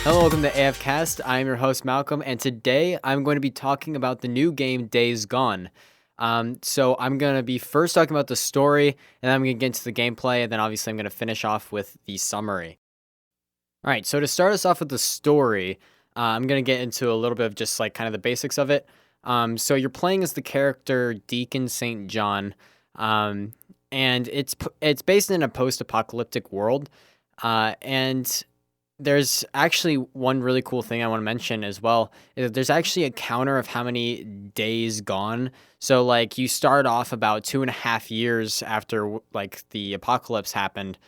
Hello, welcome to AFCast. I'm your host Malcolm, and today I'm going to be talking about the new game Days Gone. So I'm going to be first talking about the story, and then I'm going to get into the gameplay, and then obviously I'm going to finish off with the summary. All right, so to start us off with the story, I'm going to get into a little bit of just like kind of the basics of it. So you're playing as the character Deacon St. John, um, and it's based in a post-apocalyptic world, and there's actually one really cool thing I want to mention as well. Is that there's actually a counter of how many days gone. So like you start off about 2.5 years after like the apocalypse happened,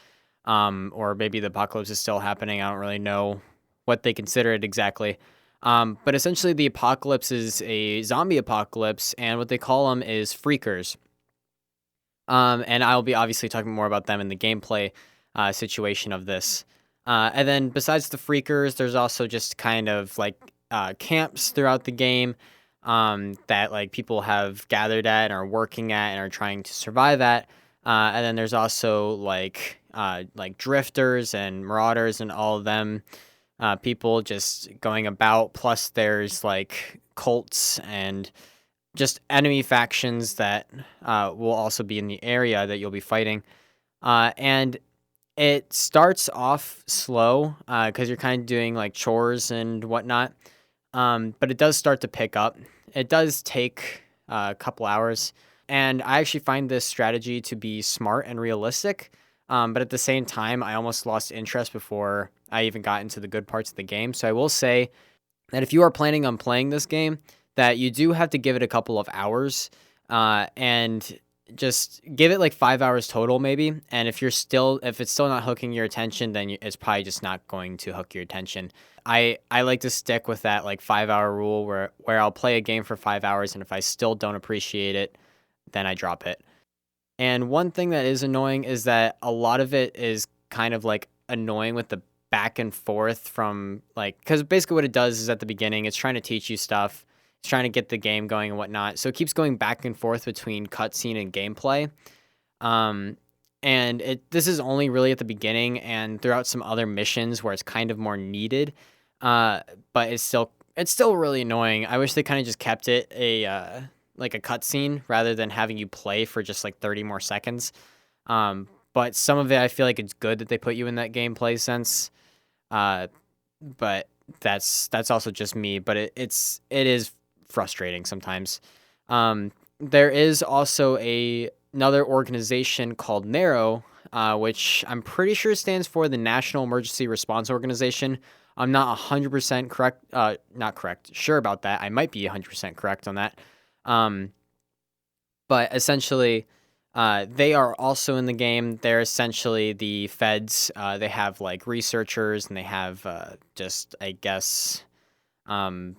or maybe the apocalypse is still happening. I don't really know what they consider it exactly. But essentially, the apocalypse is a zombie apocalypse, and what they call them is freakers. And I'll be obviously talking more about them in the gameplay situation of this. And then besides the freakers, there's also just kind of like camps throughout the game that like people have gathered at and are working at and are trying to survive at. And then there's also like drifters and marauders and all of them people just going about. Plus, there's like cults and just enemy factions that will also be in the area that you'll be fighting. And it starts off slow because you're kind of doing like chores and whatnot. But it does start to pick up. It does take a couple hours. And I actually find this strategy to be smart and realistic. But at the same time, I almost lost interest before I even got into the good parts of the game. So I will say that if you are planning on playing this game, that you do have to give it a couple of hours, and just give it like 5 hours total, maybe. And if it's still not hooking your attention, then it's probably just not going to hook your attention. I like to stick with that like 5 hour rule where I'll play a game for 5 hours, and if I still don't appreciate it, then I drop it. And one thing that is annoying is that a lot of it is kind of like annoying with the back and forth from like, because basically what it does is at the beginning, it's trying to teach you stuff, it's trying to get the game going and whatnot. So it keeps going back and forth between cutscene and gameplay. Um, and this is only really at the beginning and throughout some other missions where it's kind of more needed. But it's still really annoying. I wish they kind of just kept it like a cutscene rather than having you play for just like 30 more seconds. But some of it, I feel like it's good that they put you in that gameplay sense. Uh, but that's also just me. But it is frustrating sometimes. There is also another organization called Narrow, which I'm pretty sure stands for the National Emergency Response Organization. I'm not 100% correct, not correct, sure about that. I might be 100% correct on that. Um, but essentially, they are also in the game. They're essentially the feds. They have like researchers, and they have just, I guess, um,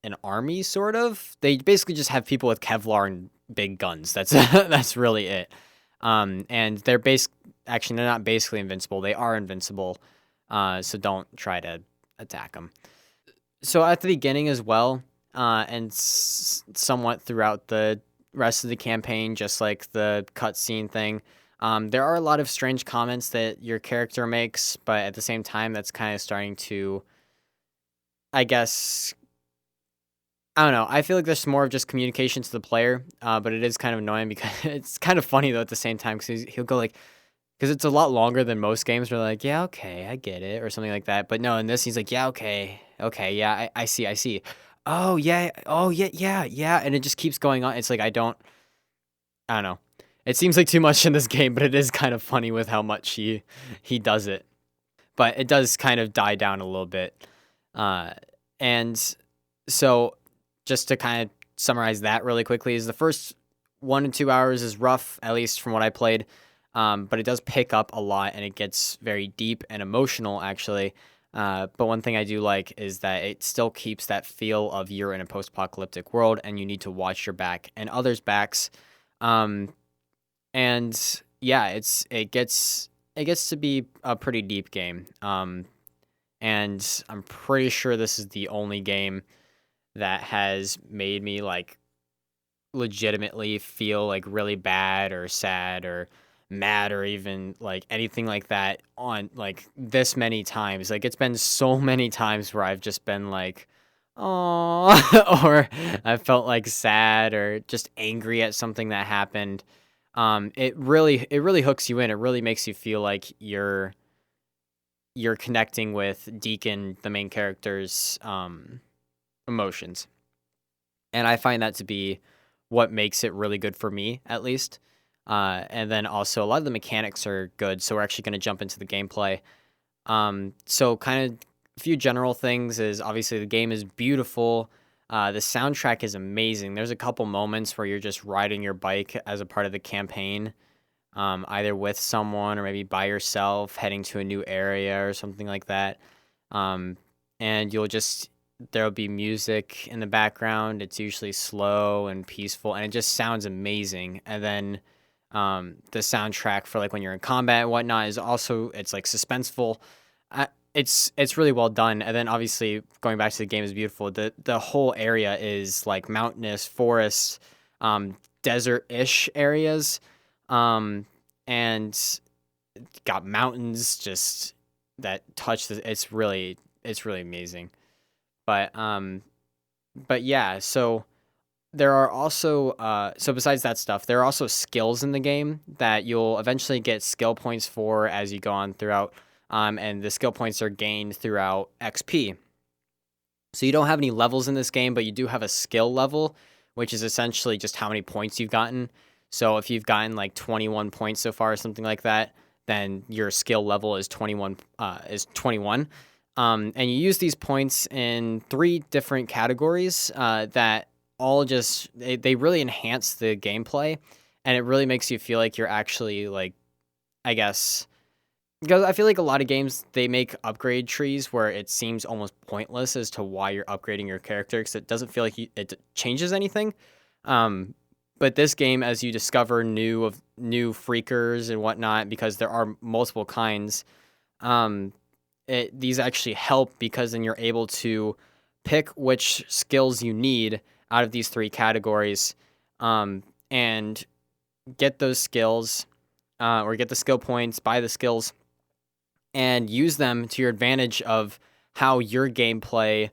an army sort of. They basically just have people with Kevlar and big guns. That's that's really it. And actually they're not basically invincible. They are invincible. So don't try to attack them. So at the beginning as well, and somewhat throughout the rest of the campaign, just like the cutscene thing, there are a lot of strange comments that your character makes, but at the same time, that's kind of starting to, I guess, I don't know. I feel like there's more of just communication to the player, but it is kind of annoying because it's kind of funny though at the same time because he'll go like, because it's a lot longer than most games. Where like, yeah, okay, I get it, or something like that. But no, in this, he's like, yeah, okay, okay, yeah, I see, I see. Oh yeah, yeah, yeah, and it just keeps going on. It's like I don't know. It seems like too much in this game, but it is kind of funny with how much he does it. But it does kind of die down a little bit, uh, and so just to kind of summarize that really quickly is the first 1 to 2 hours is rough, at least from what I played. But it does pick up a lot and it gets very deep and emotional, actually. But one thing I do like is that it still keeps that feel of you're in a post apocalyptic world and you need to watch your back and others' backs. Um, and yeah, it gets to be a pretty deep game. And I'm pretty sure this is the only game that has made me like legitimately feel like really bad or sad or mad or even like anything like that on like this many times. Like it's been so many times where I've just been like, oh, or I felt like sad or just angry at something that happened. It really hooks you in. It really makes you feel like you're connecting with Deacon, the main character's emotions. And I find that to be what makes it really good for me, at least. And then also a lot of the mechanics are good, so we're actually going to jump into the gameplay. So kind of a few general things is obviously the game is beautiful. The soundtrack is amazing. There's a couple moments where you're just riding your bike as a part of the campaign, either with someone or maybe by yourself, heading to a new area or something like that. Um, and there'll be music in the background. It's usually slow and peaceful, and it just sounds amazing. And then the soundtrack for like when you're in combat and whatnot is also it's like suspenseful. It's really well done. And then obviously going back to the game is beautiful. The whole area is like mountainous, forest, desert-ish areas, and got mountains just that touch the. It's really amazing. But yeah, so there are also so besides that stuff, there are also skills in the game that you'll eventually get skill points for as you go on throughout. And the skill points are gained throughout XP. So you don't have any levels in this game, but you do have a skill level, which is essentially just how many points you've gotten. So if you've gotten like 21 points so far or something like that, then your skill level is 21 is 21. And you use these points in three different categories that all they really enhance the gameplay, and it really makes you feel like you're actually like, I guess, because I feel like a lot of games they make upgrade trees where it seems almost pointless as to why you're upgrading your character because it doesn't feel like it changes anything. Um, but this game, as you discover new freakers and whatnot, because there are multiple kinds, um, these actually help because then you're able to pick which skills you need out of these three categories, and get those skills, or get the skill points, buy the skills, and use them to your advantage of how your gameplay,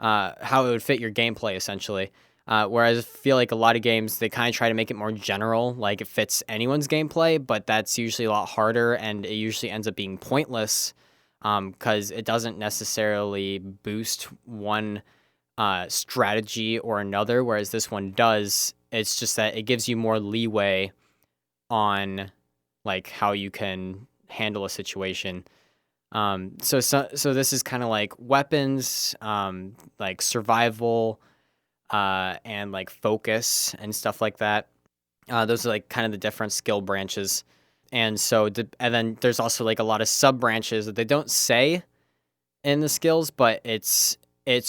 how it would fit your gameplay essentially. Whereas I feel like a lot of games they kind of try to make it more general, like it fits anyone's gameplay, but that's usually a lot harder, and it usually ends up being pointless because it doesn't necessarily boost one strategy or another, whereas this one does. It's just that it gives you more leeway on like how you can handle a situation. So this is kind of like weapons, like survival, and like focus and stuff like that. Those are like kind of the different skill branches. And then there's also like a lot of sub branches that they don't say in the skills, but it's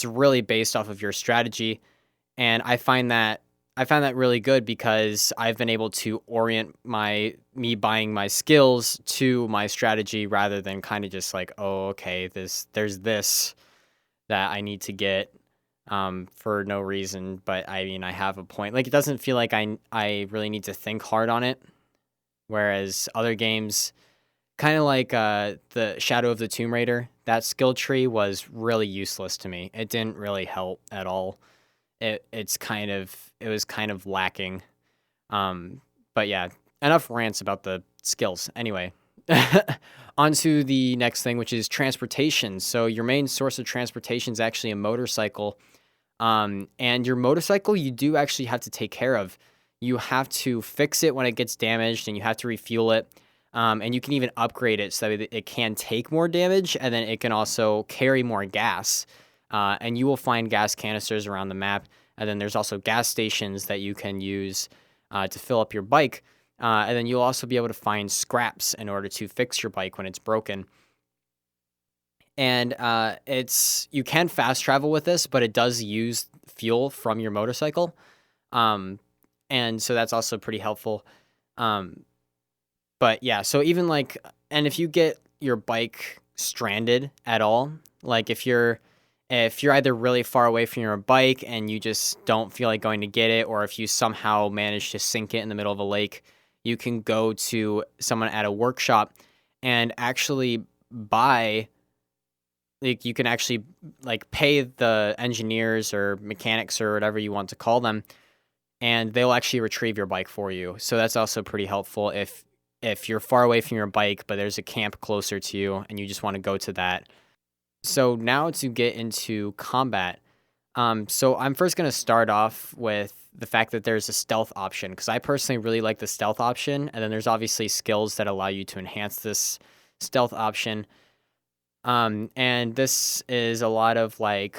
really based off of your strategy. And I found that really good because I've been able to orient me buying my skills to my strategy rather than kind of just like, oh, okay, there's this that I need to get for no reason, but I mean I have a point. Like it doesn't feel like I really need to think hard on it. Whereas other games, kind of like the Shadow of the Tomb Raider, that skill tree was really useless to me. It didn't really help at all. It was kind of lacking. But yeah, enough rants about the skills. Anyway, on to the next thing, which is transportation. So your main source of transportation is actually a motorcycle. And your motorcycle, you do actually have to take care of. You have to fix it when it gets damaged, and you have to refuel it. And you can even upgrade it so that it can take more damage, and then it can also carry more gas. And you will find gas canisters around the map. And then there's also gas stations that you can use to fill up your bike. And then you'll also be able to find scraps in order to fix your bike when it's broken. And you can fast travel with this, but it does use fuel from your motorcycle. And so that's also pretty helpful. But yeah, so even like, and if you get your bike stranded at all, like if you're either really far away from your bike and you just don't feel like going to get it, or if you somehow manage to sink it in the middle of a lake, you can go to someone at a workshop and actually buy, like, you can actually like pay the engineers or mechanics or whatever you want to call them, and they'll actually retrieve your bike for you. So that's also pretty helpful if you're far away from your bike, but there's a camp closer to you and you just want to go to that. So now to get into combat. So I'm first going to start off with the fact that there's a stealth option, because I personally really like the stealth option. And then there's obviously skills that allow you to enhance this stealth option. And this is a lot of like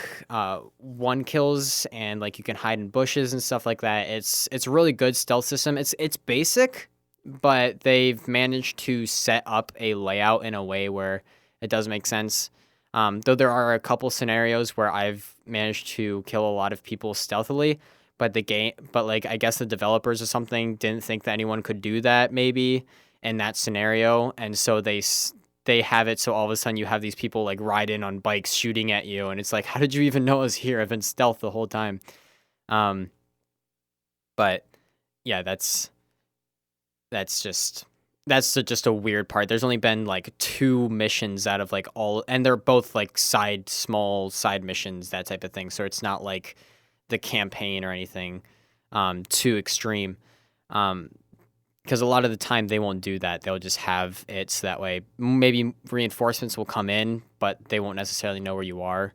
one kills, and like you can hide in bushes and stuff like that. It's a really good stealth system. It's basic, but they've managed to set up a layout in a way where it does make sense. Though there are a couple scenarios where I've managed to kill a lot of people stealthily, but like I guess the developers or something didn't think that anyone could do that maybe in that scenario, and so they have it so all of a sudden you have these people like ride in on bikes shooting at you, and it's like, how did you even know I was here? I've been stealth the whole time. Um, but yeah, that's just a weird part. There's only been like two missions out of like all, and they're both like small side missions, that type of thing. So it's not like the campaign or anything too extreme. Because a lot of the time they won't do that. They'll just have it so that way maybe reinforcements will come in, but they won't necessarily know where you are.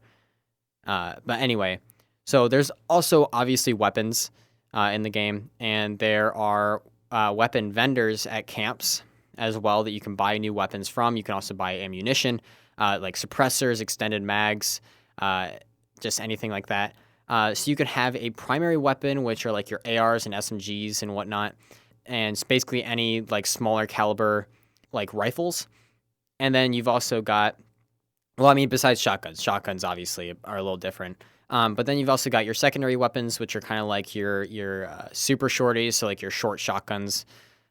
But anyway, so there's also obviously weapons in the game, and there are weapon vendors at camps as well that you can buy new weapons from. You can also buy ammunition, like suppressors, extended mags, just anything like that. So you can have a primary weapon, which are like your ARs and SMGs and whatnot, and it's basically any like smaller caliber like rifles. And then you've also got, well, I mean, besides shotguns obviously are a little different. But then you've also got your secondary weapons, which are kind of like your super shorties, so like your short shotguns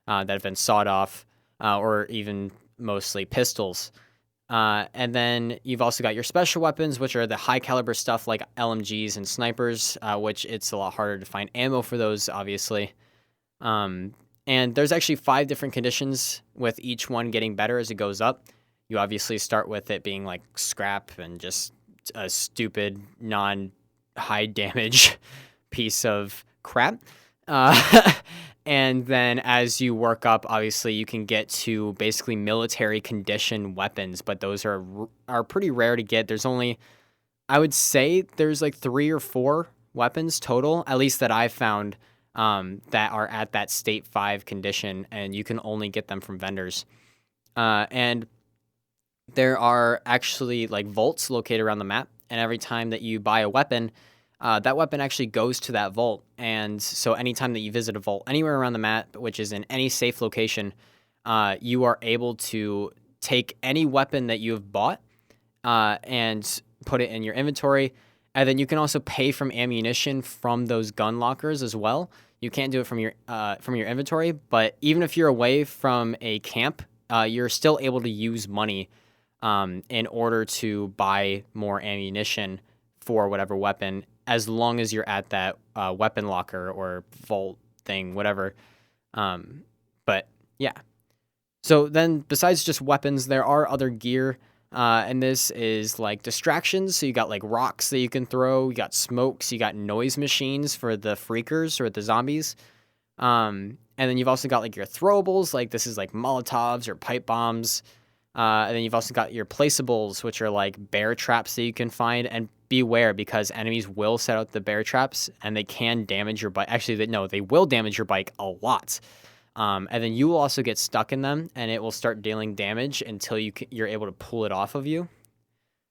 that have been sawed off, or even mostly pistols. And then you've also got your special weapons, which are the high caliber stuff like LMGs and snipers, which it's a lot harder to find ammo for those, obviously. And there's actually 5 different conditions, with each one getting better as it goes up. You obviously start with it being like scrap and just a stupid, non-high damage piece of crap. And then as you work up, obviously you can get to basically military condition weapons, but those are pretty rare to get. There's only, I would say there's like 3 or 4 weapons total, at least that I've found, that are at that state 5 condition, and you can only get them from vendors. And there are actually like vaults located around the map, and every time that you buy a weapon, that weapon actually goes to that vault. And so anytime that you visit a vault anywhere around the map, which is in any safe location, you are able to take any weapon that you have bought and put it in your inventory. And then you can also pay from ammunition from those gun lockers as well. You can't do it from your inventory, but even if you're away from a camp, you're still able to use money in order to buy more ammunition for whatever weapon, as long as you're at that weapon locker or vault thing, whatever. But yeah. So then, besides just weapons, there are other gear. And this is like distractions. So you got like rocks that you can throw. You got smokes. You got noise machines for the freakers or the zombies. And then you've also got like your throwables. Like this is like Molotovs or pipe bombs. And then you've also got your placeables, which are like bear traps that you can find. And beware, because enemies will set out the bear traps and they can damage your bike. Actually, they will damage your bike a lot. And then you will also get stuck in them, and it will start dealing damage until you're able to pull it off of you.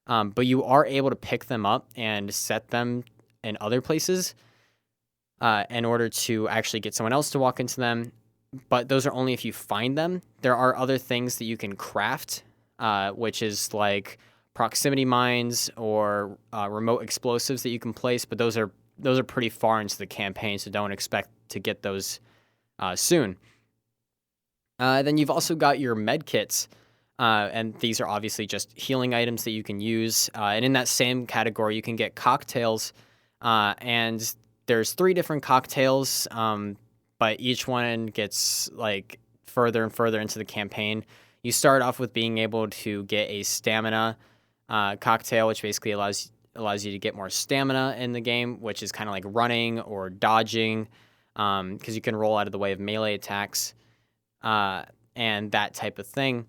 But you are able to pick them up and set them in other places in order to actually get someone else to walk into them. But those are only if you find them. There are other things that you can craft, which is like proximity mines or remote explosives that you can place. But those are pretty far into the campaign, so don't expect to get those soon. Then you've also got your med kits, and these are obviously just healing items that you can use. And in that same category, you can get cocktails, and there's 3 different cocktails, but each one gets like further and further into the campaign, you start off with being able to get a stamina cocktail, which basically allows you to get more stamina in the game, which is kind of like running or dodging, because you can roll out of the way of melee attacks, and that type of thing.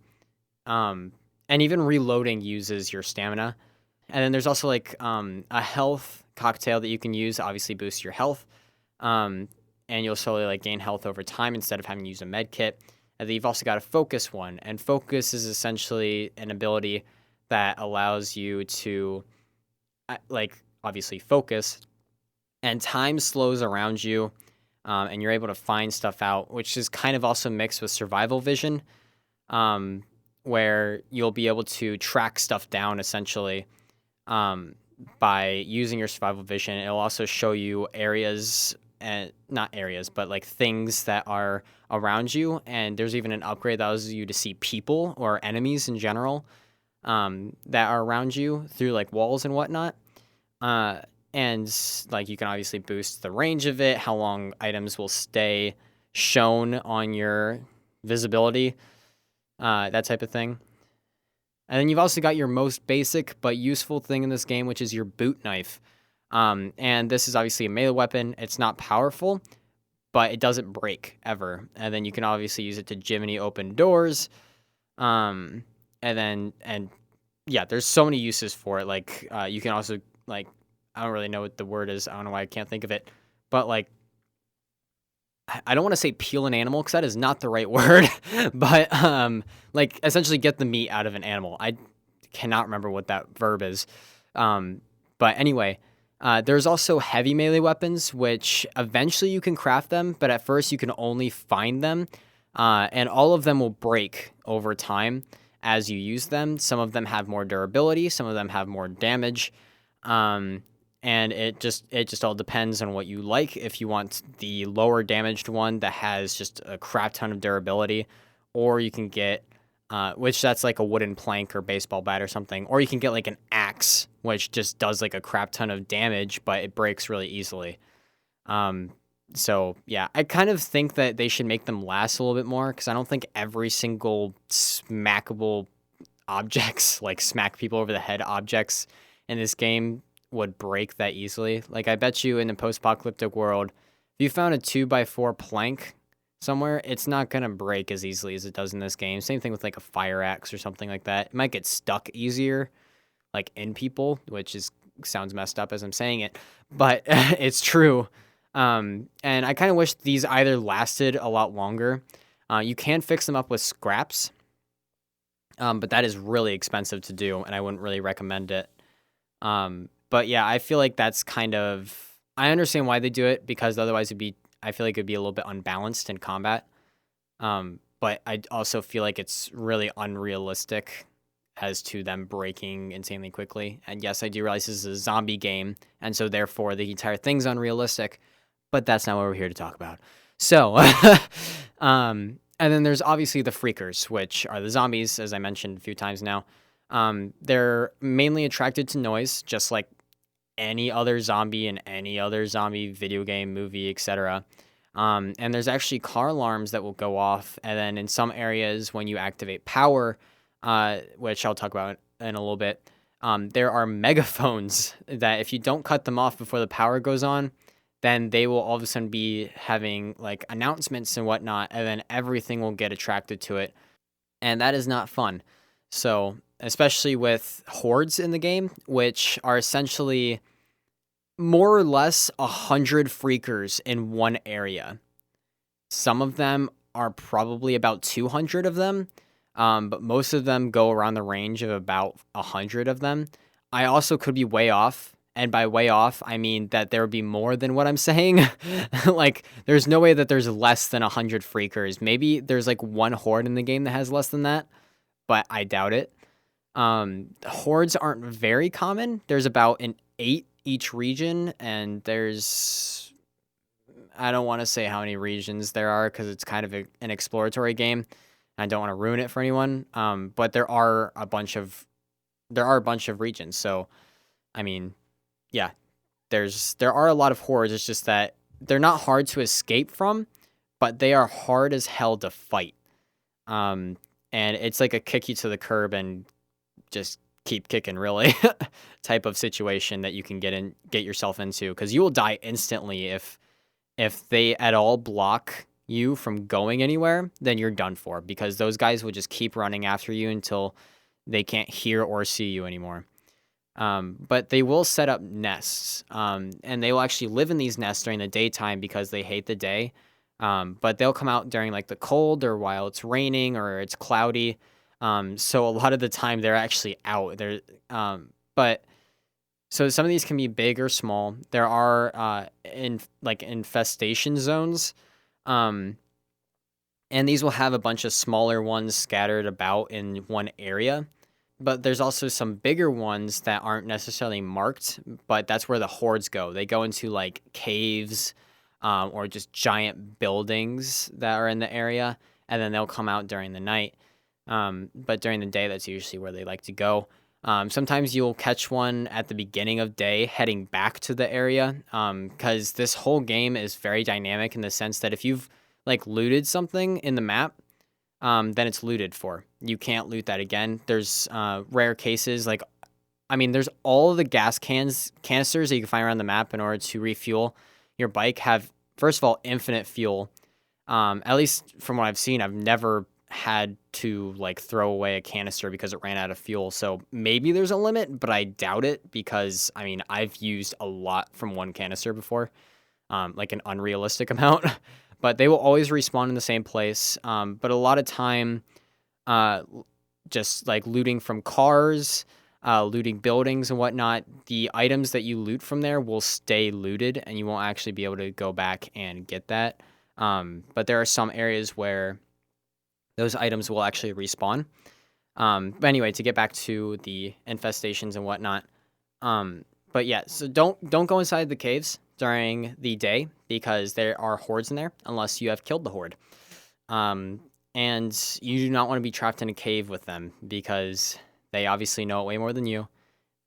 And even reloading uses your stamina. And then there's also like a health cocktail that you can use, obviously boosts your health. And you'll slowly like gain health over time instead of having to use a med kit. And then you've also got a focus one. And focus is essentially an ability that allows you to like obviously focus, and time slows around you, and you're able to find stuff out, which is kind of also mixed with survival vision, where you'll be able to track stuff down essentially by using your survival vision. It'll also show you areas, and not areas, but like things that are around you. And there's even an upgrade that allows you to see people or enemies in general that are around you through like walls and whatnot. And like you can obviously boost the range of it, how long items will stay shown on your visibility, that type of thing. And then you've also got your most basic but useful thing in this game, which is your boot knife. And this is obviously a melee weapon. It's not powerful, but it doesn't break ever. And then you can obviously use it to jiminy open doors. And yeah, there's so many uses for it. Like, you can also, like, I don't really know what the word is. I don't know why I can't think of it. But, like, I don't want to say peel an animal because that is not the right word. But, like, essentially get the meat out of an animal. I cannot remember what that verb is. But anyway, there's also heavy melee weapons, which eventually you can craft them. But at first you can only find them. And all of them will break over time as you use them. Some of them have more durability, some of them have more damage, and it just all depends on what you like. If you want the lower damaged one that has just a crap ton of durability, or you can get which that's like a wooden plank or baseball bat or something, or you can get like an axe, which just does like a crap ton of damage, but it breaks really easily. So yeah, I kind of think that they should make them last a little bit more, because I don't think every single smackable objects, like smack people over the head objects in this game, would break that easily. Like, I bet you in the post-apocalyptic world, if you found a 2x4 plank somewhere, it's not gonna break as easily as it does in this game. Same thing with like a fire axe or something like that. It might get stuck easier, like in people, which sounds messed up as I'm saying it, but it's true. And I kind of wish these either lasted a lot longer. You can fix them up with scraps, but that is really expensive to do, and I wouldn't really recommend it. But yeah, I feel like that's kind of... I understand why they do it, because otherwise I feel like it'd be a little bit unbalanced in combat. But I also feel like it's really unrealistic as to them breaking insanely quickly. And yes, I do realize this is a zombie game, and so therefore the entire thing's unrealistic. But that's not what we're here to talk about. So, and then there's obviously the Freakers, which are the zombies, as I mentioned a few times now. They're mainly attracted to noise, just like any other zombie in any other zombie video game, movie, etc. And there's actually car alarms that will go off. And then in some areas, when you activate power, which I'll talk about in a little bit, there are megaphones that if you don't cut them off before the power goes on, then they will all of a sudden be having like announcements and whatnot, and then everything will get attracted to it. And that is not fun. So, especially with hordes in the game, which are essentially more or less 100 freakers in one area. Some of them are probably about 200 of them, but most of them go around the range of about 100 of them. I also could be way off. And by way off, I mean that there would be more than what I'm saying. Like, there's no way that there's less than 100 freakers. Maybe there's like one horde in the game that has less than that, but I doubt it. Hordes aren't very common. There's about 8 each region, and I don't want to say how many regions there are because it's kind of an exploratory game. I don't want to ruin it for anyone. But there are a bunch of regions. So, I mean, yeah, there are a lot of hordes. It's just that they're not hard to escape from, but they are hard as hell to fight. Um, and it's like a kick you to the curb and just keep kicking really type of situation that you can get yourself into because you will die instantly if they at all block you from going anywhere, then you're done for because those guys will just keep running after you until they can't hear or see you anymore. But they will set up nests, and they will actually live in these nests during the daytime because they hate the day. But they'll come out during like the cold or while it's raining or it's cloudy. So a lot of the time they're actually out there. But so some of these can be big or small. There are in like infestation zones. Um, and these will have a bunch of smaller ones scattered about in one area. But there's also some bigger ones that aren't necessarily marked, but that's where the hordes go. They go into like caves, or just giant buildings that are in the area, and then they'll come out during the night. But during the day, that's usually where they like to go. Sometimes you'll catch one at the beginning of day heading back to the area, because this whole game is very dynamic in the sense that if you've like looted something in the map, then it's looted for. You can't loot that again. There's rare cases like, I mean, there's all of the canisters that you can find around the map in order to refuel your bike have, first of all, infinite fuel. At least from what I've seen, I've never had to like throw away a canister because it ran out of fuel. So maybe there's a limit, but I doubt it because I mean, I've used a lot from one canister before, like an unrealistic amount. But they will always respawn in the same place. But a lot of time, uh, just like looting from cars, looting buildings and whatnot, the items that you loot from there will stay looted and you won't actually be able to go back and get that. But there are some areas where those items will actually respawn. But anyway, to get back to the infestations and whatnot. But yeah, so don't go inside the caves during the day because there are hordes in there unless you have killed the horde. And you do not want to be trapped in a cave with them because they obviously know it way more than you.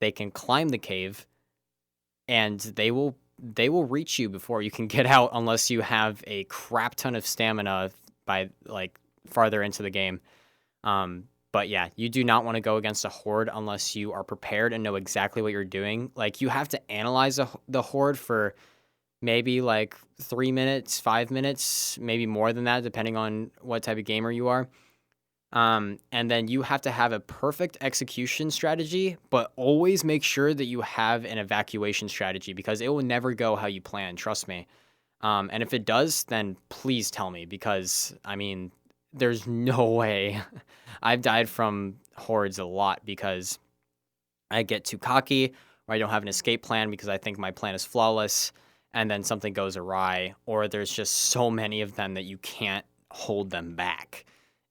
They can climb the cave and they will reach you before you can get out unless you have a crap ton of stamina by like farther into the game. But yeah, you do not want to go against a horde unless you are prepared and know exactly what you're doing. Like you have to analyze the horde for maybe like 3 minutes, 5 minutes, maybe more than that, depending on what type of gamer you are. And then you have to have a perfect execution strategy, but always make sure that you have an evacuation strategy because it will never go how you plan. Trust me. And if it does, then please tell me because I mean, there's no way. I've died from hordes a lot because I get too cocky or I don't have an escape plan because I think my plan is flawless and then something goes awry or there's just so many of them that you can't hold them back.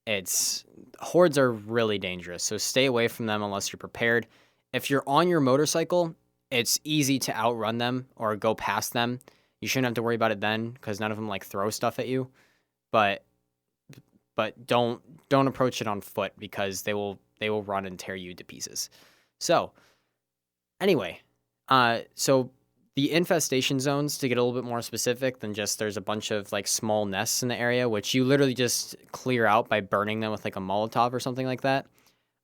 It's hordes are really dangerous, so stay away from them unless you're prepared. If you're on your motorcycle, it's easy to outrun them or go past them. You shouldn't have to worry about it then because none of them like throw stuff at you. But don't approach it on foot because they will run and tear you to pieces. So anyway, so the infestation zones, to get a little bit more specific than just there's a bunch of like small nests in the area, which you literally just clear out by burning them with like a Molotov or something like that.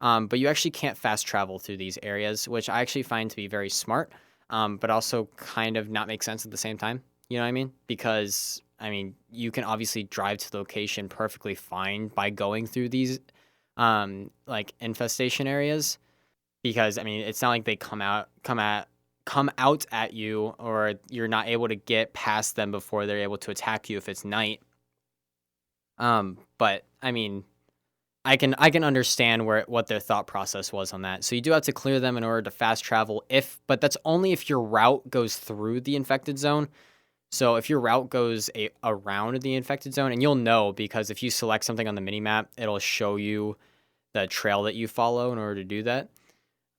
But you actually can't fast travel through these areas, which I actually find to be very smart, but also kind of not make sense at the same time. You know what I mean? Because I mean, you can obviously drive to the location perfectly fine by going through these like infestation areas because I mean, it's not like they come out at you or you're not able to get past them before they're able to attack you if it's night. But I mean, I can understand what their thought process was on that. So you do have to clear them in order to fast travel but that's only if your route goes through the infected zone. So if your route goes around the infected zone, and you'll know because if you select something on the mini map, it'll show you the trail that you follow in order to do that.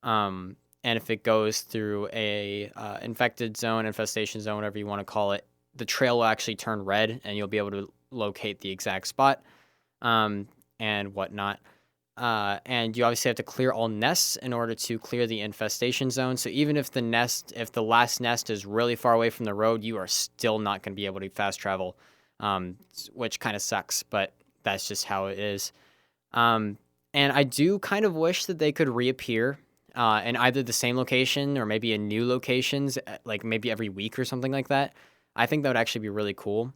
And if it goes through a infected zone, infestation zone, whatever you want to call it, the trail will actually turn red, and you'll be able to locate the exact spot and whatnot. And you obviously have to clear all nests in order to clear the infestation zone. So even if the last nest is really far away from the road, you are still not going to be able to fast travel, which kind of sucks, but that's just how it is. Um, and I do kind of wish that they could reappear in either the same location or maybe in new locations, like maybe every week or something like that. I think that would actually be really cool.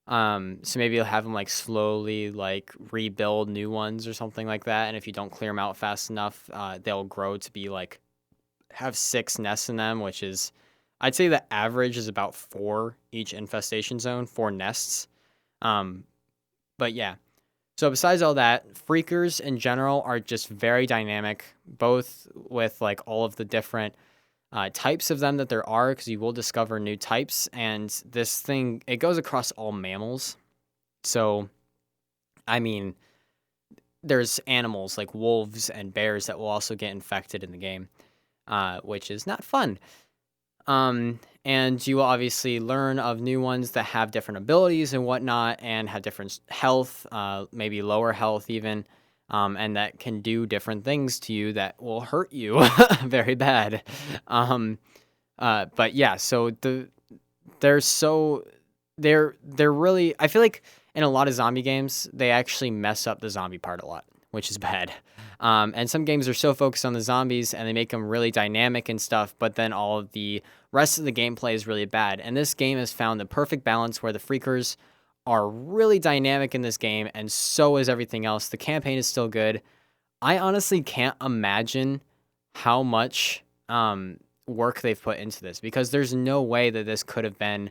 So maybe you'll have them like slowly like rebuild new ones or something like that. And if you don't clear them out fast enough, they'll grow to be like have 6 nests in them, which is, I'd say the average is about 4 each infestation zone, 4 nests. Um, but yeah. So besides all that, freakers in general are just very dynamic, both with like all of the different types of them that there are, because you will discover new types. And this thing, it goes across all mammals. So, I mean, there's animals like wolves and bears that will also get infected in the game, which is not fun. And you will obviously learn of new ones that have different abilities and whatnot, and have different health, maybe lower health even, and that can do different things to you that will hurt you very bad. Um, but yeah, so they're so they're really, I feel like in a lot of zombie games they actually mess up the zombie part a lot, which is bad. And some games are so focused on the zombies and they make them really dynamic and stuff, but then all of the rest of the gameplay is really bad. And this game has found the perfect balance where the freakers are really dynamic in this game, and so is everything else. The campaign is still good. I honestly can't imagine how much work they've put into this, because there's no way that this could have been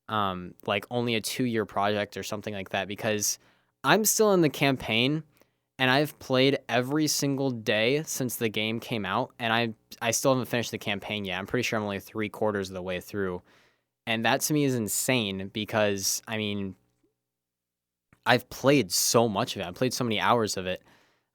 like only a 2-year project or something like that, because I'm still in the campaign and I've played every single day since the game came out, and I still haven't finished the campaign yet. I'm pretty sure I'm only 3/4 of the way through. And that to me is insane, because I mean, I've played so much of it. I've played so many hours of it.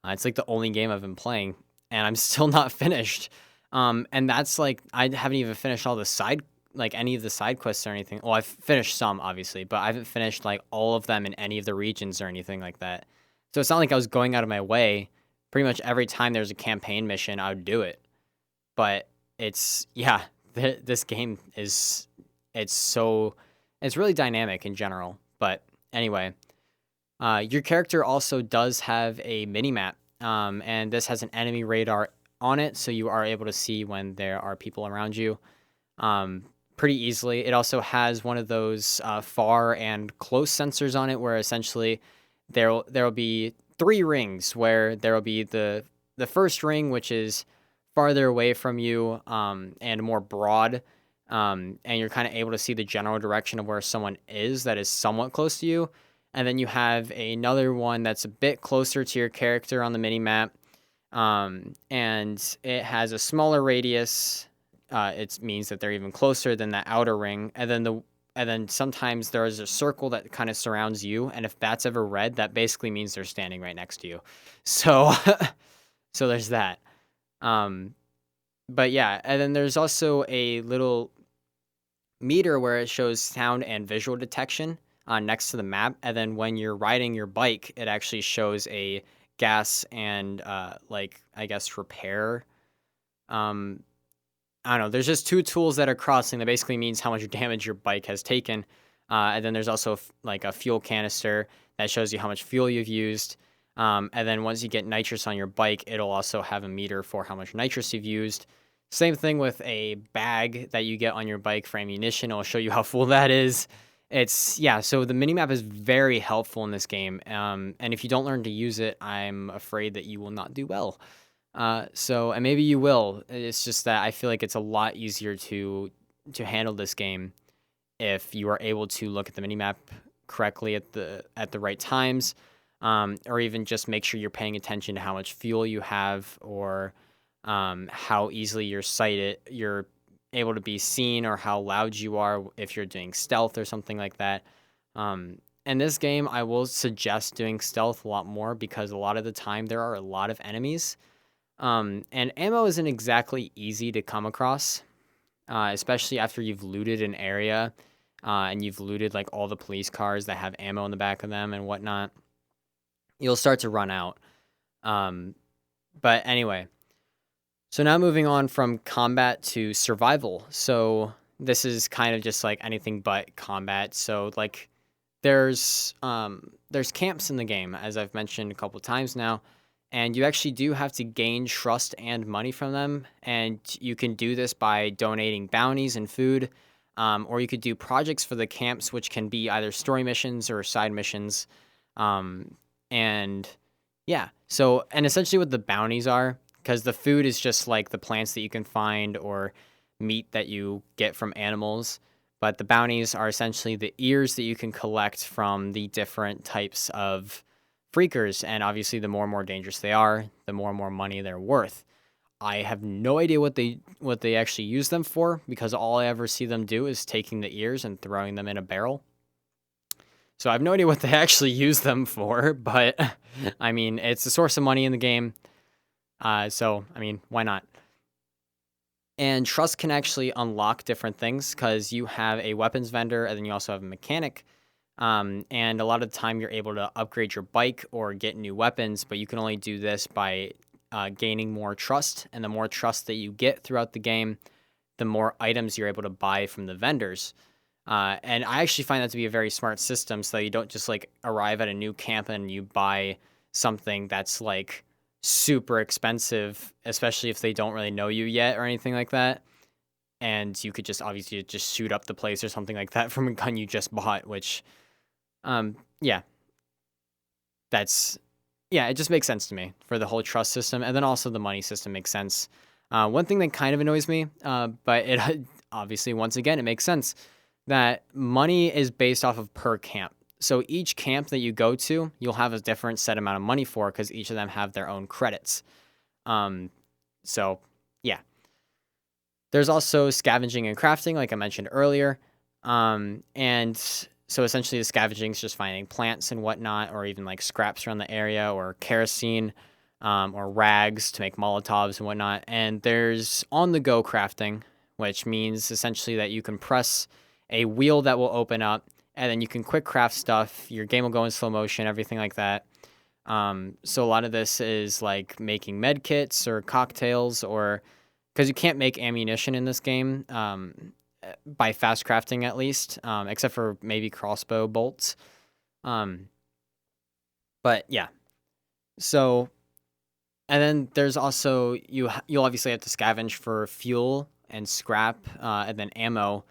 It's like the only game I've been playing, and I'm still not finished. And that's like, I haven't even finished all the side, like any of the side quests or anything. Well, I've finished some obviously, but I haven't finished like all of them in any of the regions or anything like that. So it's not like I was going out of my way. Pretty much every time there's a campaign mission, I would do it. But it's, yeah, this game is, it's so, it's really dynamic in general. But anyway, your character also does have a mini map, and this has an enemy radar on it, so you are able to see when there are people around you um, pretty easily. It also has one of those far and close sensors on it, where essentially there will be 3 rings, where there will be the first ring, which is farther away from you, and more broad. And you're kind of able to see the general direction of where someone is that is somewhat close to you. And then you have another one that's a bit closer to your character on the mini map, and it has a smaller radius. It means that they're even closer than that outer ring. And then sometimes there is a circle that kind of surrounds you, and if that's ever red, that basically means they're standing right next to you. So, so there's that. Um, but yeah, and then there's also a little meter where it shows sound and visual detection next to the map. And then when you're riding your bike, it actually shows a gas and like, I guess, repair. Um, I don't know. There's just 2 tools that are crossing. That basically means how much damage your bike has taken. And then there's also like a fuel canister that shows you how much fuel you've used. And then once you get nitrous on your bike, it'll also have a meter for how much nitrous you've used. Same thing with a bag that you get on your bike for ammunition. It'll show you how full that is. It's, yeah, so the minimap is very helpful in this game. And if you don't learn to use it, I'm afraid that you will not do well. And maybe you will. It's just that I feel like it's a lot easier to handle this game if you are able to look at the minimap correctly at the right times, or even just make sure you're paying attention to how much fuel you have, or how easily you're able to be seen, or how loud you are if you're doing stealth or something like that. In this game, I will suggest doing stealth a lot more, because a lot of the time there are a lot of enemies. And ammo isn't exactly easy to come across, especially after you've looted an area, and you've looted like all the police cars that have ammo in the back of them and whatnot. You'll start to run out. But anyway, so now moving on from combat to survival. So this is kind of just like anything but combat. So like there's camps in the game, as I've mentioned a couple times now, and you actually do have to gain trust and money from them. And you can do this by donating bounties and food, or you could do projects for the camps, which can be either story missions or side missions. And yeah, so and essentially what the bounties are, because the food is just like the plants that you can find or meat that you get from animals. But the bounties are essentially the ears that you can collect from the different types of freakers. And obviously, the more and more dangerous they are, the more and more money they're worth. I have no idea what they actually use them for, because all I ever see them do is taking the ears and throwing them in a barrel. So I have no idea what they actually use them for, but I mean, it's a source of money in the game. So I mean, why not? And trust can actually unlock different things because you have a weapons vendor and then you also have a mechanic. And a lot of the time you're able to upgrade your bike or get new weapons, but you can only do this by gaining more trust. And the more trust that you get throughout the game, the more items you're able to buy from the vendors. And I actually find that to be a very smart system, so that you don't just like arrive at a new camp and you buy something that's like super expensive, especially if they don't really know you yet or anything like that. And you could just obviously just shoot up the place or something like that from a gun you just bought, which, yeah, that's, yeah, it just makes sense to me for the whole trust system. And then also the money system makes sense. One thing that kind of annoys me, but it obviously, once again, it makes sense that money is based off of per camp. So each camp that you go to, you'll have a different set amount of money for, because each of them have their own credits. Um, so yeah, there's also scavenging and crafting, like I mentioned earlier. And so essentially, the scavenging is just finding plants and whatnot, or even like scraps around the area, or kerosene, or rags to make Molotovs and whatnot. And there's on the go crafting, which means essentially that you can press a wheel that will open up, and then you can quick craft stuff. Your game will go in slow motion, everything like that. So a lot of this is like making med kits or cocktails, or because you can't make ammunition in this game, by fast crafting at least, except for maybe crossbow bolts. Um, but yeah, so and then there's also you'll obviously have to scavenge for fuel and scrap, and then ammo,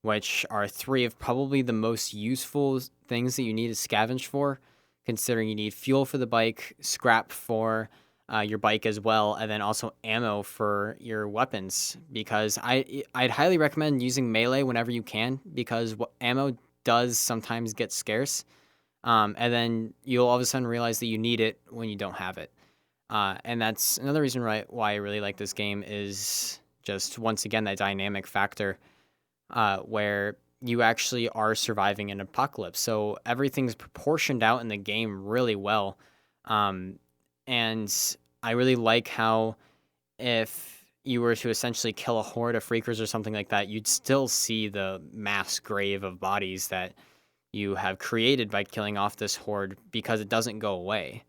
which are three of probably the most useful things that you need to scavenge for, considering you need fuel for the bike, scrap for your bike as well, and then also ammo for your weapons. Because I'd highly recommend using melee whenever you can, because ammo does sometimes get scarce, and then you'll all of a sudden realize that you need it when you don't have it. And that's another reason why I really like this game, is just once again that dynamic factor, where you actually are surviving an apocalypse. So everything's proportioned out in the game really well. Um, and I really like how, if you were to essentially kill a horde of freakers or something like that, you'd still see the mass grave of bodies that you have created by killing off this horde, because it doesn't go away.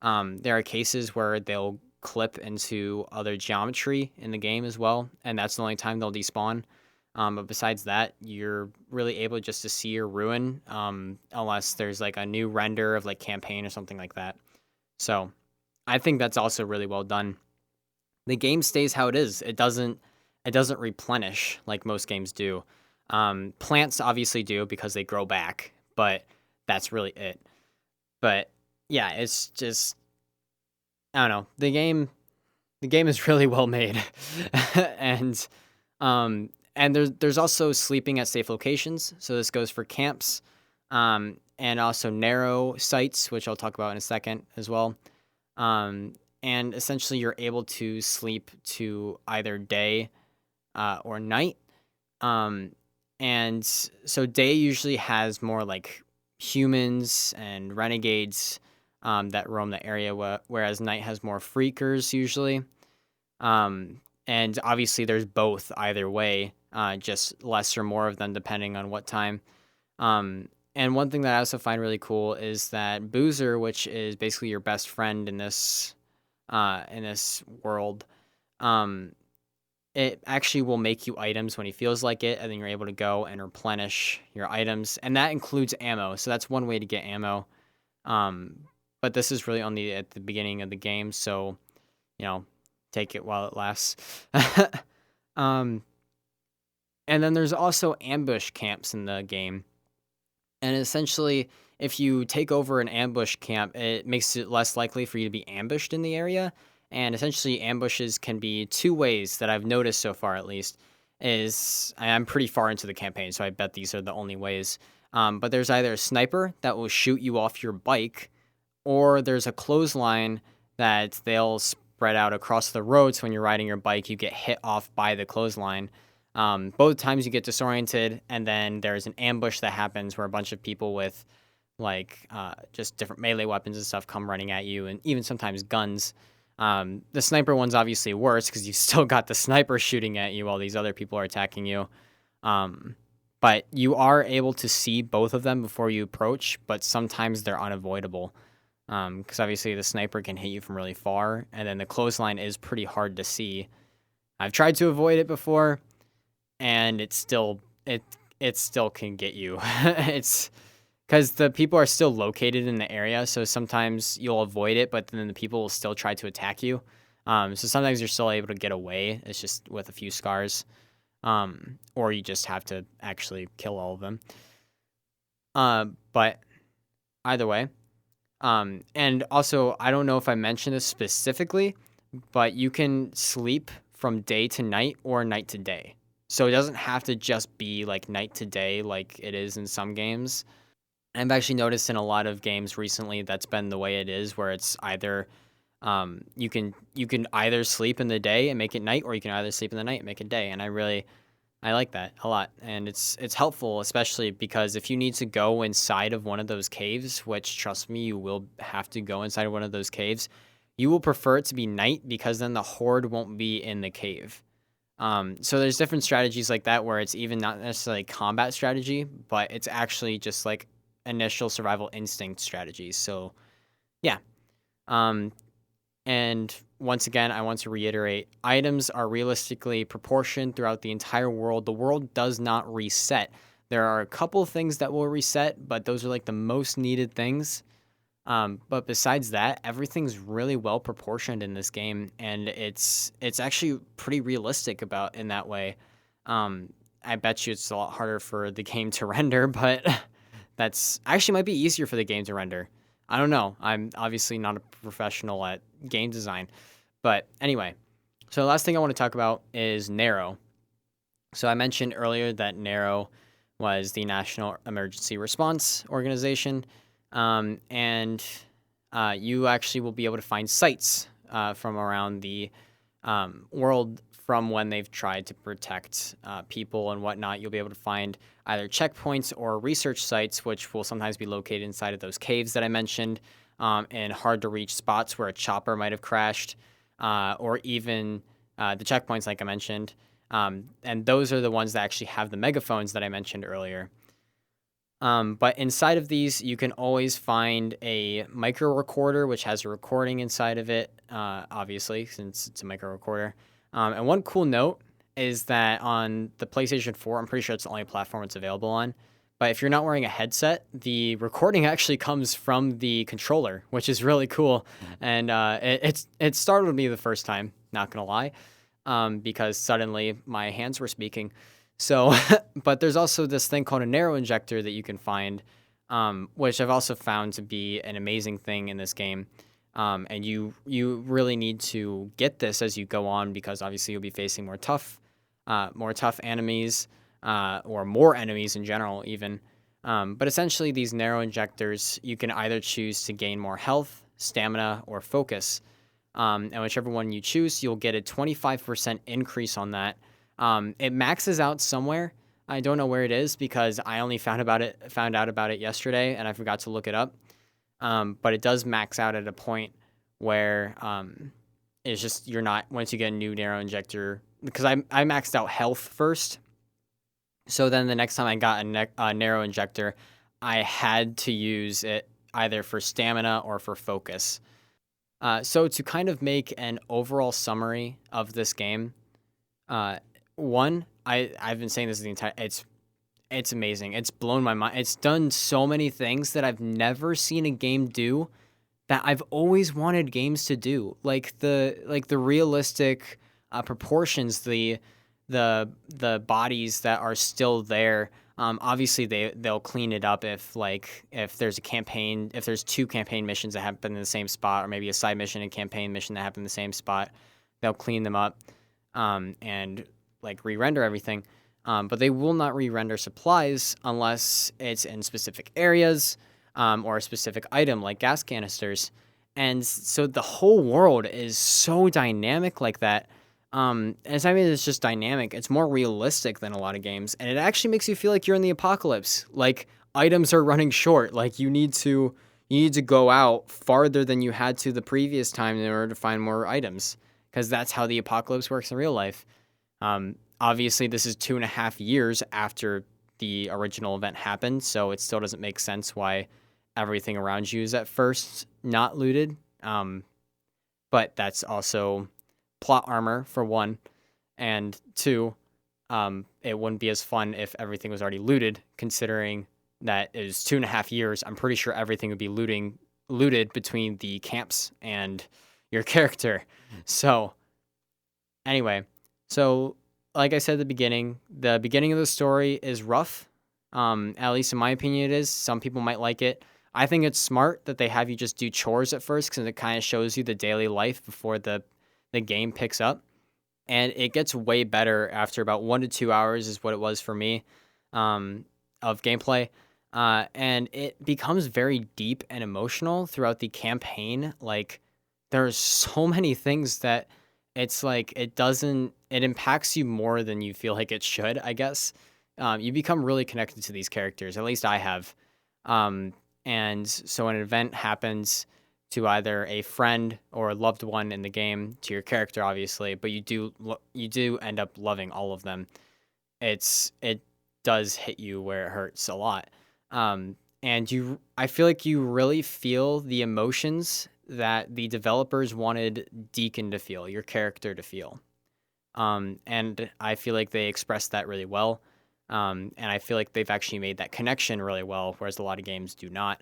There are cases where they'll clip into other geometry in the game as well, and that's the only time they'll despawn. But besides that, you're really able just to see your ruin, unless there's like a new render of like campaign or something like that. So I think that's also really well done. The game stays how it is. It doesn't replenish like most games do. Plants obviously do, because they grow back, but that's really it. But yeah, it's just, I don't know. The game is really well made. and there's also sleeping at safe locations. So this goes for camps, and also narrow sites, which I'll talk about in a second as well. And essentially, you're able to sleep to either day, or night. Um, and so day usually has more like humans and renegades, that roam the area, whereas night has more freakers usually. And obviously, there's both either way, just less or more of them depending on what time. And one thing that I also find really cool is that Boozer, which is basically your best friend in this world, um, it actually will make you items when he feels like it, and then you're able to go and replenish your items, and that includes ammo. So that's one way to get ammo. Um, but this is really only at the beginning of the game, so you know, take it while it lasts. um, and then there's also ambush camps in the game, and essentially, if you take over an ambush camp, it makes it less likely for you to be ambushed in the area. And essentially, ambushes can be two ways that I've noticed so far, at least. I'm pretty far into the campaign, so I bet these are the only ways. But there's either a sniper that will shoot you off your bike, or there's a clothesline that they'll spread out across the road. So when you're riding your bike, you get hit off by the clothesline. Both times you get disoriented, and then there's an ambush that happens where a bunch of people with just different melee weapons and stuff come running at you, and even sometimes guns. The sniper one's obviously worse because you still got the sniper shooting at you while these other people are attacking you. But you are able to see both of them before you approach, but sometimes they're unavoidable. Because obviously the sniper can hit you from really far, and then the clothesline is pretty hard to see. I've tried to avoid it before, and it still can get you. It's because the people are still located in the area, so sometimes you'll avoid it, but then the people will still try to attack you. So sometimes you're still able to get away. It's just with a few scars, or you just have to actually kill all of them. But either way. And also, I don't know if I mentioned this specifically, but you can sleep from day to night or night to day. So it doesn't have to just be like night to day like it is in some games. I've actually noticed in a lot of games recently that's been the way it is, where it's either you can either sleep in the day and make it night, or you can either sleep in the night and make it day. And I like that a lot, and it's helpful, especially because if you need to go inside of one of those caves, which trust me, you will have to go inside of one of those caves, you will prefer it to be night because then the horde won't be in the cave. So there's different strategies like that where it's even not necessarily combat strategy, but it's actually just like initial survival instinct strategies. So yeah. Um, and once again, I want to reiterate, items are realistically proportioned throughout the entire world. The world does not reset. There are a couple of things that will reset, but those are like the most needed things. But besides that, everything's really well proportioned in this game, and it's actually pretty realistic about in that way. I bet you it's a lot harder for the game to render, but that's actually might be easier for the game to render. I don't know. I'm obviously not a professional at game design. But anyway, so the last thing I want to talk about is NARO. So I mentioned earlier that NARO was the National Emergency Response Organization. And you actually will be able to find sites from around the world from when they've tried to protect people and whatnot. You'll be able to find either checkpoints or research sites, which will sometimes be located inside of those caves that I mentioned, and hard to reach spots where a chopper might have crashed, or even the checkpoints, like I mentioned. And those are the ones that actually have the megaphones that I mentioned earlier. But inside of these, you can always find a micro recorder, which has a recording inside of it, obviously, since it's a micro recorder. And one cool note is that on the PlayStation 4, I'm pretty sure it's the only platform it's available on. But if you're not wearing a headset, the recording actually comes from the controller, which is really cool. And it startled me the first time, not gonna lie, because suddenly my hands were speaking. So, but there's also this thing called a NARO injector that you can find, which I've also found to be an amazing thing in this game. And you really need to get this as you go on, because obviously you'll be facing more tough enemies, or more enemies in general even. But essentially these NARO injectors, you can either choose to gain more health, stamina, or focus. And whichever one you choose, you'll get a 25% increase on that. It maxes out somewhere. I don't know where it is because I only found out about it yesterday and I forgot to look it up. But it does max out at a point where it's just you're not, once you get a new NARO injector, because I maxed out health first. So then the next time I got a NARO injector, I had to use it either for stamina or for focus. So to kind of make an overall summary of this game, Uh, One, I've been saying this the entire. It's amazing. It's blown my mind. It's done so many things that I've never seen a game do that I've always wanted games to do. Like the realistic proportions, the bodies that are still there. Obviously they'll clean it up if there's a campaign, if there's two campaign missions that happen in the same spot, or maybe a side mission and campaign mission that happen in the same spot, they'll clean them up and like re-render everything. But they will not re-render supplies unless it's in specific areas or a specific item like gas canisters. And so the whole world is so dynamic like that. It's, I mean, it's just dynamic. It's more realistic than a lot of games, and it actually makes you feel like you're in the apocalypse. Like items are running short. Like you need to go out farther than you had to the previous time in order to find more items, because that's how the apocalypse works in real life. Obviously, this is 2.5 years after the original event happened, so it still doesn't make sense why everything around you is at first not looted. But that's also plot armor for one, and two, it wouldn't be as fun if everything was already looted. Considering that it was 2.5 years, I'm pretty sure everything would be looted between the camps and your character. So anyway, so like I said at the beginning of the story is rough. At least in my opinion, it is. Some people might like it. I think it's smart that they have you just do chores at first, because it kind of shows you the daily life before the game picks up. And it gets way better after about 1 to 2 hours is what it was for me, of gameplay. And it becomes very deep and emotional throughout the campaign. Like there's so many things that it's like it impacts you more than you feel like it should, I guess. You become really connected to these characters. At least I have. And so an event happens to either a friend or a loved one in the game, to your character obviously, but you do end up loving all of them. It does hit you where it hurts a lot. And I feel like you really feel the emotions that the developers wanted Deacon to feel, your character to feel. And I feel like they expressed that really well. And I feel like they've actually made that connection really well, whereas a lot of games do not.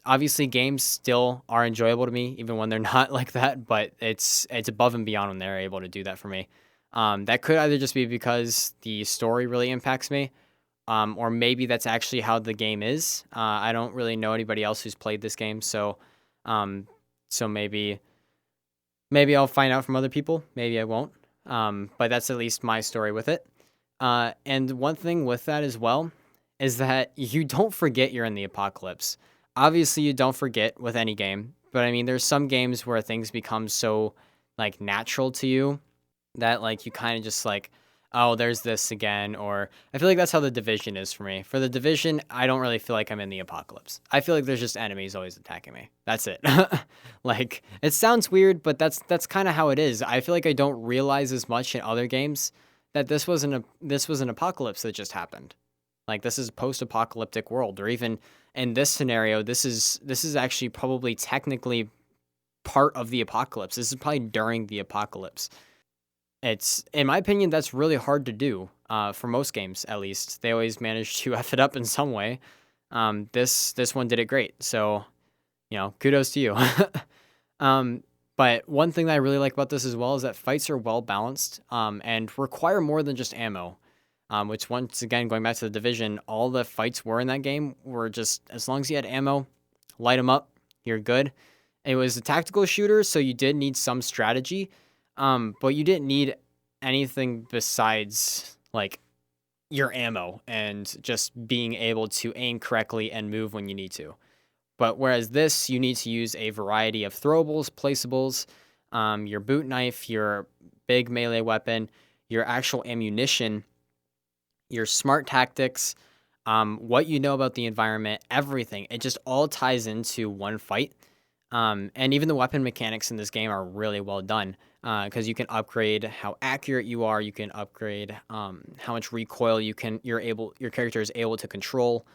Obviously, games still are enjoyable to me, even when they're not like that. But it's above and beyond when they're able to do that for me. That could either just be because the story really impacts me, or maybe that's actually how the game is. I don't really know anybody else who's played this game, um, so maybe I'll find out from other people. Maybe I won't. But that's at least my story with it. And one thing with that as well is that you don't forget you're in the apocalypse. Obviously, you don't forget with any game, but I mean, there's some games where things become so like natural to you that like you kind of just like, oh, there's this again. Or I feel like that's how the Division is for me. For the Division, I don't really feel like I'm in the apocalypse. I feel like there's just enemies always attacking me. That's it. Like it sounds weird, but that's kind of how it is. I feel like I don't realize as much in other games that this was an apocalypse that just happened. Like this is a post-apocalyptic world, or even in this scenario, this is actually probably technically part of the apocalypse. This is probably during the apocalypse. It's, in my opinion, that's really hard to do. For most games, at least, they always manage to f it up in some way. This one did it great. So kudos to you. um, but one thing that I really like about this as well is that fights are well balanced, and require more than just ammo. Which once again, going back to the Division, all the fights were in that game were just as long as you had ammo, light them up, you're good. It was a tactical shooter, so you did need some strategy, but you didn't need anything besides like your ammo and just being able to aim correctly and move when you need to. But whereas this, you need to use a variety of throwables, placeables, your boot knife, your big melee weapon, your actual ammunition, your smart tactics, what you know about the environment, everything. It just all ties into one fight. And even the weapon mechanics in this game are really well done, because you can upgrade how accurate you are. You can upgrade how much recoil your character is able to control,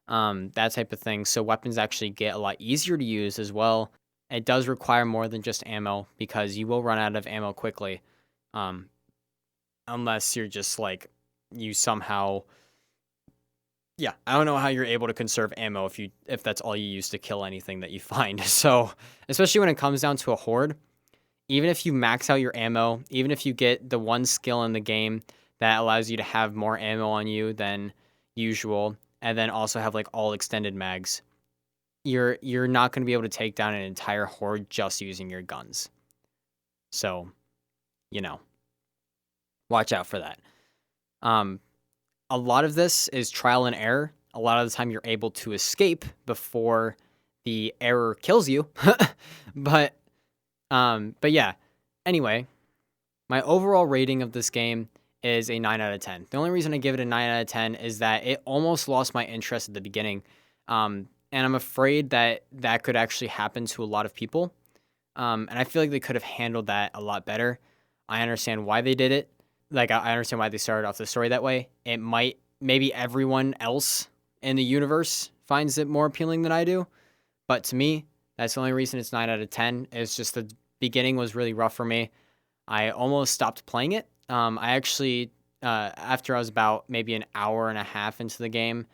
that type of thing. So weapons actually get a lot easier to use as well. It does require more than just ammo, because you will run out of ammo quickly. Um, unless you're just like you somehow. Yeah, I don't know how you're able to conserve ammo if that's all you use to kill anything that you find. So, especially when it comes down to a horde, even if you max out your ammo, even if you get the one skill in the game that allows you to have more ammo on you than usual, and then also have like all extended mags, you're not going to be able to take down an entire horde just using your guns. So, you know, watch out for that. A lot of this is trial and error. A lot of the time you're able to escape before the error kills you. but yeah. Anyway, my overall rating of this game is a 9 out of 10. The only reason I give it a 9 out of 10 is that it almost lost my interest at the beginning. And I'm afraid that that could actually happen to a lot of people. And I feel like they could have handled that a lot better. I understand why they did it. Like, I understand why they started off the story that way. Maybe everyone else in the universe finds it more appealing than I do. But to me, that's the only reason it's 9 out of 10. It's just the beginning was really rough for me. I almost stopped playing it. I actually, after I was about maybe an hour and a half into the game,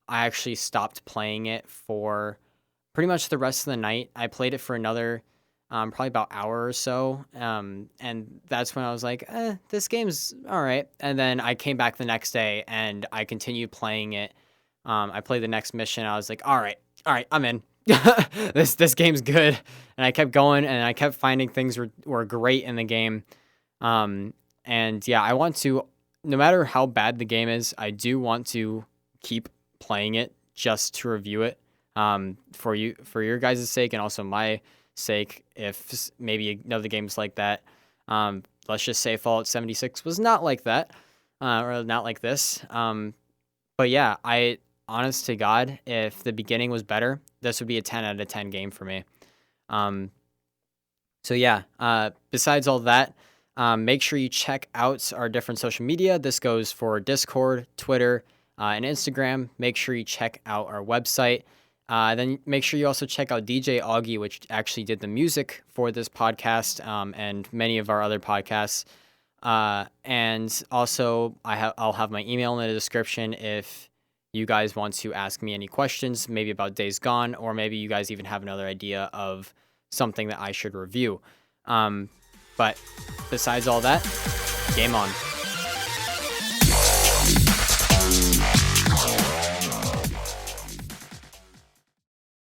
I actually stopped playing it for pretty much the rest of the night. I played it for another probably about an hour or so. And that's when I was like, this game's all right. And then I came back the next day and I continued playing it. I played the next mission. I was like, all right, I'm in. This game's good. And I kept going and I kept finding things were great in the game. And yeah, I want to, no matter how bad the game is, I do want to keep playing it just to review it. For your guys' sake and also my sake, if maybe another game's like that. Let's just say Fallout 76 was not like that, or not like this. But yeah, honest to God, if the beginning was better, this would be a 10 out of 10 game for me. So yeah, besides all that, make sure you check out our different social media. This goes for Discord, Twitter, and Instagram. Make sure you check out our website. Then make sure you also check out DJ Augie, which actually did the music for this podcast and many of our other podcasts. And also, I'll have my email in the description if you guys want to ask me any questions, maybe about Days Gone, or maybe you guys even have another idea of something that I should review. But besides all that, game on.